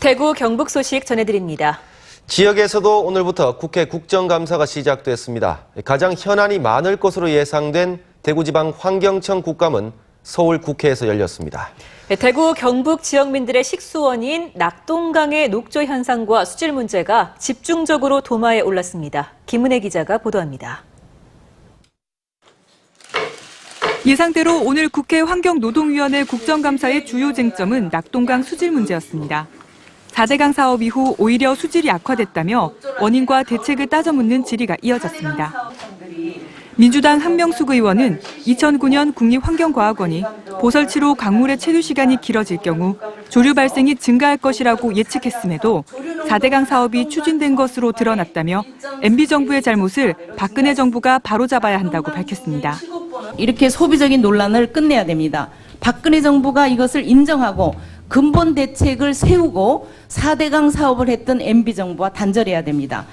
대구 경북 소식 전해드립니다. 지역에서도 오늘부터 국회 국정감사가 시작됐습니다. 가장 현안이 많을 것으로 예상된 대구지방 환경청 국감은 서울 국회에서 열렸습니다. 대구 경북 지역민들의 식수원인 낙동강의 녹조 현상과 수질 문제가 집중적으로 도마에 올랐습니다. 김은혜 기자가 보도합니다. 예상대로 오늘 국회 환경노동위원회 국정감사의 주요 쟁점은 낙동강 수질 문제였습니다. 4대강 사업 이후 오히려 수질이 악화됐다며 원인과 대책을 따져 묻는 질의가 이어졌습니다. 민주당 한명숙 의원은 2009년 국립환경과학원이 보설치로 강물의 체류 시간이 길어질 경우 조류 발생이 증가할 것이라고 예측했음에도 4대강 사업이 추진된 것으로 드러났다며 MB정부의 잘못을 박근혜 정부가 바로잡아야 한다고 밝혔습니다. 이렇게 소비적인 논란을 끝내야 됩니다. 박근혜 정부가 이것을 인정하고 근본 대책을 세우고 4대강 사업을 했던 MB정부와 단절해야 됩니다.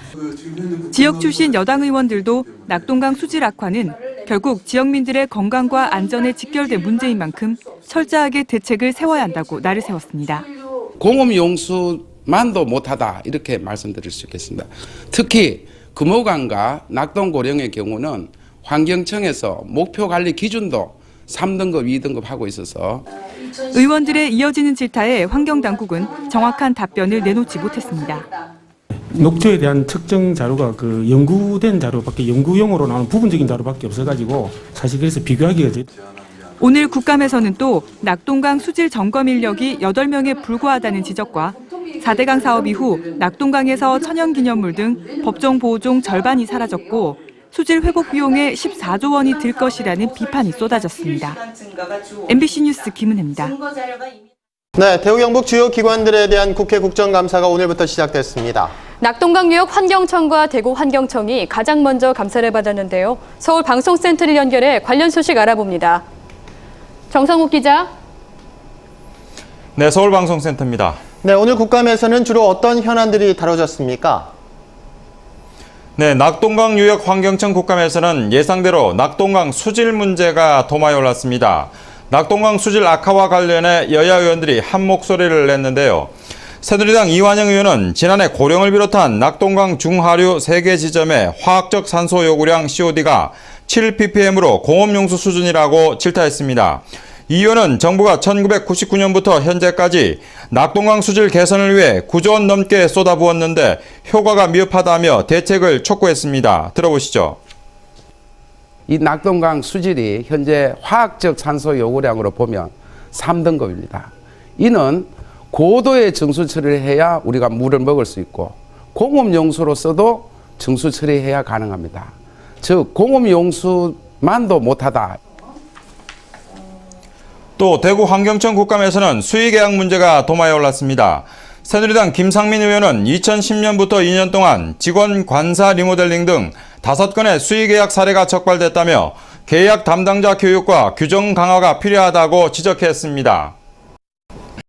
지역 출신 여당 의원들도 낙동강 수질 악화는 결국 지역민들의 건강과 안전에 직결된 문제인 만큼 철저하게 대책을 세워야 한다고 날을 세웠습니다. 공업용수만도 못하다 이렇게 말씀드릴 수 있겠습니다. 특히 금호강과 낙동고령의 경우는 환경청에서 목표 관리 기준도 3등급, 2등급 하고 있어서 의원들의 이어지는 질타에 환경당국은 정확한 답변을 내놓지 못했습니다. 녹조에 대한 측정 자료가 연구된 자료밖에 연구용으로 나오는 부분적인 자료밖에 없어가지고 사실 그래서 비교하기가 오늘 국감에서는 또 낙동강 수질 점검 인력이 8명에 불과하다는 지적과 4대강 사업 이후 낙동강에서 천연기념물 등 법정 보호종 절반이 사라졌고 수질 회복 비용에 14조 원이 들 것이라는 비판이 쏟아졌습니다. MBC 뉴스 김은혜입니다. 네, 대구 경북 주요 기관들에 대한 국회 국정감사가 오늘부터 시작됐습니다. 낙동강유역 환경청과 대구 환경청이 가장 먼저 감사를 받았는데요. 서울 방송센터를 연결해 관련 소식 알아봅니다. 정성욱 기자. 네, 서울 방송센터입니다. 네, 오늘 국감에서는 주로 어떤 현안들이 다뤄졌습니까? 네, 낙동강 유역 환경청 국감에서는 예상대로 낙동강 수질 문제가 도마에 올랐습니다. 낙동강 수질 악화와 관련해 여야 의원들이 한 목소리를 냈는데요. 새누리당 이완영 의원은 지난해 고령을 비롯한 낙동강 중하류 3개 지점의 화학적 산소 요구량 COD가 7ppm으로 공업용수 수준이라고 질타했습니다. 이 의원은 정부가 1999년부터 현재까지 낙동강 수질 개선을 위해 9조 원 넘게 쏟아부었는데 효과가 미흡하다며 대책을 촉구했습니다. 들어보시죠. 이 낙동강 수질이 현재 화학적 산소 요구량으로 보면 3등급입니다. 이는 고도의 정수 처리를 해야 우리가 물을 먹을 수 있고 공업용수로서도 정수 처리해야 가능합니다. 즉 공업용수만도 못하다. 또 대구 환경청 국감에서는 수의계약 문제가 도마에 올랐습니다. 새누리당 김상민 의원은 2010년부터 2년 동안 직원 관사 리모델링 등 5건의 수의계약 사례가 적발됐다며 계약 담당자 교육과 규정 강화가 필요하다고 지적했습니다.